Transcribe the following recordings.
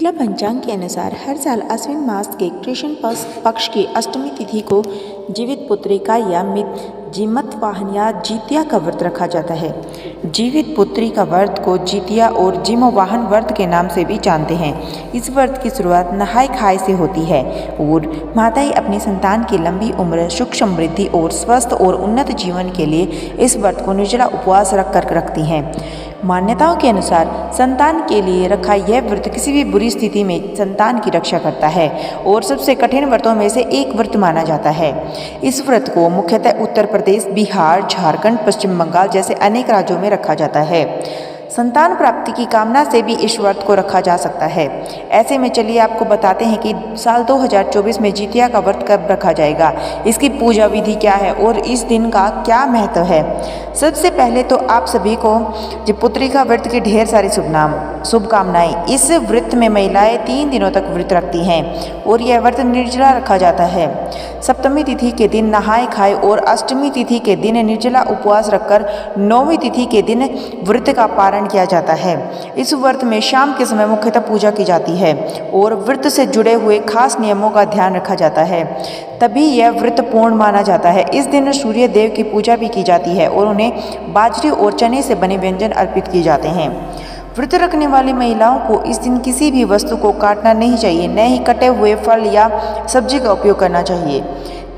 मिथिला पंचांग के अनुसार हर साल आश्विन मास के कृष्ण पक्ष की अष्टमी तिथि को जीवित पुत्रिका या जीमत वाहन या जितिया का व्रत रखा जाता है। जीवित पुत्री का व्रत को जितिया और जिमवाहन व्रत के नाम से भी जानते हैं। इस व्रत की शुरुआत नहाय खाए से होती है और माताएं अपनी संतान की लंबी उम्र, सुख समृद्धि और स्वस्थ और उन्नत जीवन के लिए इस व्रत को निर्जला उपवास रखकर रखती हैं। मान्यताओं के अनुसार संतान के लिए रखा यह व्रत किसी भी बुरी स्थिति में संतान की रक्षा करता है और सबसे कठिन व्रतों में से एक व्रत माना जाता है। इस व्रत को मुख्यतः उत्तर प्रदेश, बिहार, झारखंड, पश्चिम बंगाल जैसे अनेक राज्यों में रखा जाता है। संतान प्राप्ति की कामना से भी इस व्रत को रखा जा सकता है। ऐसे में चलिए आपको बताते हैं कि साल 2024 में जितिया का व्रत कब रखा जाएगा, इसकी पूजा विधि क्या है और इस दिन का क्या महत्व है। सबसे पहले तो आप सभी को पुत्रिका व्रत की ढेर सारी शुभकामनाएं। इस व्रत में महिलाएं 3 दिनों तक व्रत रखती हैं और यह व्रत निर्जला रखा जाता है। सप्तमी तिथि के दिन नहाए खाए और अष्टमी तिथि के दिन निर्जला उपवास रखकर 9वीं तिथि के दिन व्रत का पारण किया जाता है। इस व्रत में शाम के समय मुख्यतः पूजा की जाती है और व्रत से जुड़े हुए खास नियमों का ध्यान रखा जाता है, तभी यह व्रत पूर्ण माना जाता है। इस दिन सूर्य देव की पूजा भी की जाती है और उन्हें बाजरे और चने से बने व्यंजन अर्पित किए जाते हैं। व्रत रखने वाली महिलाओं को इस दिन किसी भी वस्तु को काटना नहीं चाहिए, न ही कटे हुए फल या सब्जी का उपयोग करना चाहिए।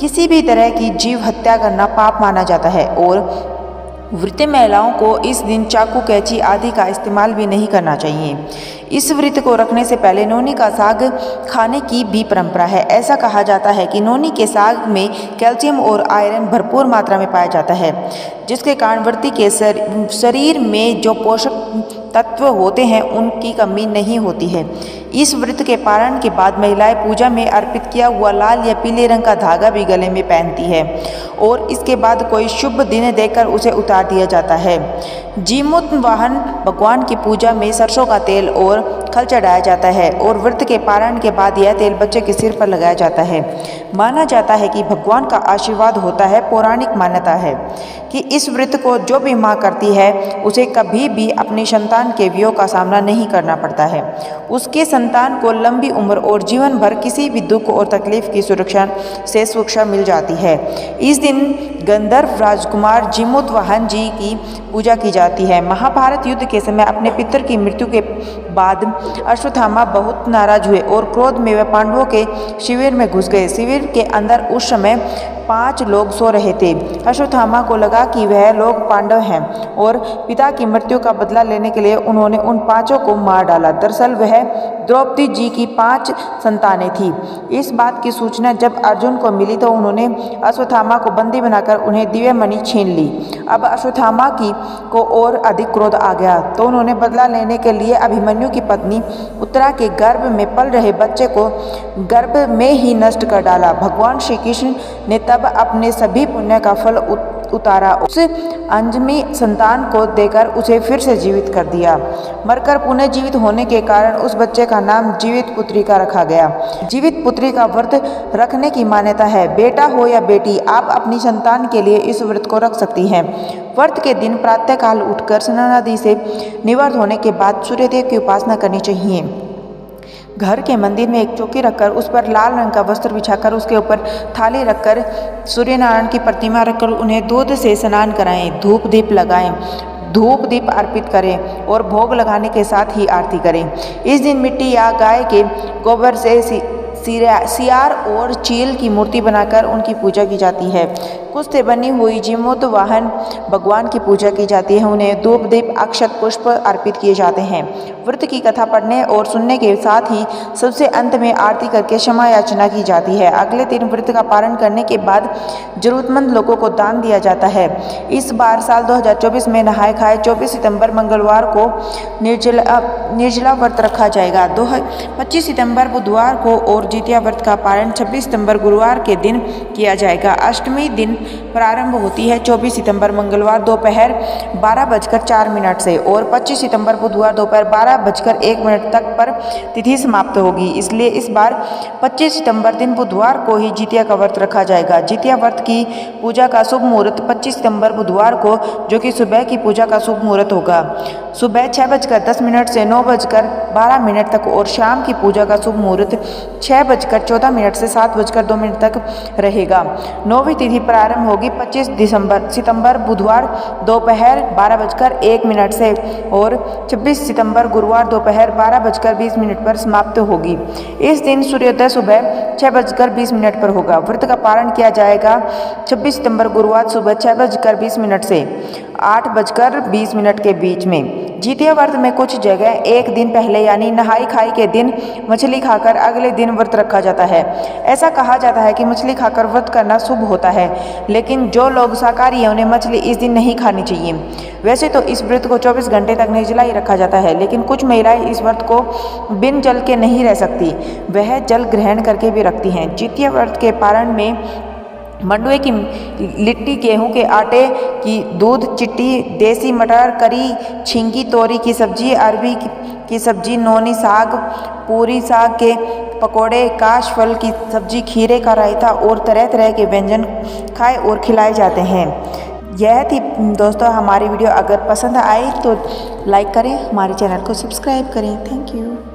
किसी भी तरह की जीव हत्या करना पाप माना जाता है और व्रती महिलाओं को इस दिन चाकू, कैंची आदि का इस्तेमाल भी नहीं करना चाहिए। इस व्रत को रखने से पहले नौनी का साग खाने की भी परंपरा है। ऐसा कहा जाता है कि नौनी के साग में कैल्शियम और आयरन भरपूर मात्रा में पाया जाता है, जिसके कारण व्रती के शरीर में जो पोषक तत्व होते हैं उनकी कमी नहीं होती है। इस व्रत के पारण के बाद महिलाएं पूजा में अर्पित किया हुआ लाल या पीले रंग का धागा भी गले में पहनती है और इसके बाद कोई शुभ दिन देखकर उसे उतार दिया जाता है। जीमूत वाहन भगवान की पूजा में सरसों का तेल और खल चढ़ाया जाता है और व्रत के पारण के बाद यह तेल बच्चे के सिर पर लगाया जाता है। माना जाता है कि भगवान का आशीर्वाद होता है। पौराणिक मान्यता है कि इस व्रत को जो भी माँ करती है उसे कभी भी अपनी संतान के वियोग का सामना नहीं करना पड़ता है। उसके संतान को लंबी उम्र और जीवन भर किसी भी दुख और तकलीफ की सुरक्षा मिल जाती है। इस दिन गंधर्व राजकुमार जीमूतवाहन जी की पूजा की जाती है। महाभारत युद्ध के समय अपने पितर की मृत्यु के बाद अश्वत्थामा बहुत नाराज हुए और क्रोध में वे पांडवों के शिविर में घुस गए। शिविर के अंदर उस समय 5 लोग सो रहे थे। अश्वत्थामा को लगा कि वह लोग पांडव हैं और पिता की मृत्यु का बदला लेने के लिए उन्होंने उन 5 को मार डाला। दरअसल वह द्रौपदी जी की 5 संतानें थी। इस बात की सूचना जब अर्जुन को मिली तो उन्होंने अश्वत्थामा को बंदी बनाकर उन्हें दिव्य मणि छीन ली। अब अश्वत्थामा को और अधिक क्रोध आ गया तो उन्होंने बदला लेने के लिए अभिमन्यु की पत्नी उत्तरा के गर्भ में पल रहे बच्चे को गर्भ में ही नष्ट कर डाला। भगवान श्री कृष्ण ने तब अपने सभी पुण्य का फल उतारा। उस अंजमी संतान को देकर उसे फिर से जीवित कर दिया। मरकर पुनः जीवित होने के कारण उस बच्चे का नाम जीवित पुत्रिका रखा गया। जीवित पुत्री का व्रत रखने की मान्यता है। बेटा हो या बेटी, आप अपनी संतान के लिए इस व्रत को रख सकती हैं। व्रत के दिन प्रातःकाल उठकर स्नान आदि से निवृत्त होने के बाद सूर्यदेव की उपासना करनी चाहिए। घर के मंदिर में एक चौकी रखकर उस पर लाल रंग का वस्त्र बिछाकर उसके ऊपर थाली रखकर सूर्यनारायण की प्रतिमा रखकर उन्हें दूध से स्नान कराएं, धूप दीप लगाएं, धूप दीप अर्पित करें और भोग लगाने के साथ ही आरती करें। इस दिन मिट्टी या गाय के गोबर से सियार और चील की मूर्ति बनाकर उनकी पूजा की जाती है। कुछ से बनी हुई जीमूत वाहन भगवान की पूजा की जाती है। उन्हें धूप दीप अक्षत पुष्प अर्पित किए जाते हैं। व्रत की कथा पढ़ने और सुनने के साथ ही सबसे अंत में आरती करके क्षमा याचना की जाती है। अगले दिन व्रत का पारण करने के बाद जरूरतमंद लोगों को दान दिया जाता है। इस बार साल 2024 में नहाए खाए 24 सितंबर मंगलवार को निर्जला व्रत रखा जाएगा। 25 सितंबर बुधवार को और जितिया व्रत का पारण 26 सितंबर गुरुवार के दिन किया जाएगा। अष्टमी दिन प्रारंभ होती है 24 सितंबर मंगलवार दोपहर 12:04 से और 25 सितंबर बुधवार दोपहर 12:01 तक पर तिथि समाप्त होगी। इसलिए इस बार 25 सितंबर दिन बुधवार को ही जितिया का व्रत रखा जाएगा। जितिया व्रत की पूजा का शुभ मुहूर्त 25 सितंबर बुधवार को, जो कि सुबह की पूजा का शुभ मुहूर्त होगा, सुबह 6:10 से 9:12 तक और शाम की पूजा का शुभ मुहूर्त 6:14 से 7:02 तक रहेगा। नौवीं तिथि प्रारंभ होगी 25 सितंबर बुधवार दोपहर 12:01 से और 26 सितंबर गुरुवार दोपहर 12:20 पर समाप्त होगी। इस दिन सूर्योदय सुबह 6:20 पर होगा। व्रत का पारण किया जाएगा 26 सितंबर गुरुवार सुबह 6:20 से 8:20 के बीच में। जितिया व्रत में कुछ जगह एक दिन पहले यानी नहाई खाई के दिन मछली खाकर अगले दिन व्रत रखा जाता है। ऐसा कहा जाता है कि मछली खाकर व्रत करना शुभ होता है, लेकिन जो लोग शाकाहारी हैं उन्हें मछली इस दिन नहीं खानी चाहिए। वैसे तो इस व्रत को 24 घंटे तक निर्जला ही रखा जाता है, लेकिन कुछ महिलाएं इस व्रत को बिन जल के नहीं रह सकती, वह जल ग्रहण करके भी रखती हैं। जितिया व्रत के पारण में मंडुए की लिट्टी, गेहूं के आटे की दूध चिट्टी, देसी मटर, करी, छींगी, तोरी की सब्जी, अरबी की सब्जी, नौनी साग, पूरी साग के पकोड़े, काश फल की सब्जी, खीरे का रायता और तरह तरह के व्यंजन खाए और खिलाए जाते हैं। यह थी दोस्तों हमारी वीडियो। अगर पसंद आए तो लाइक करें, हमारे चैनल को सब्सक्राइब करें। Thank you.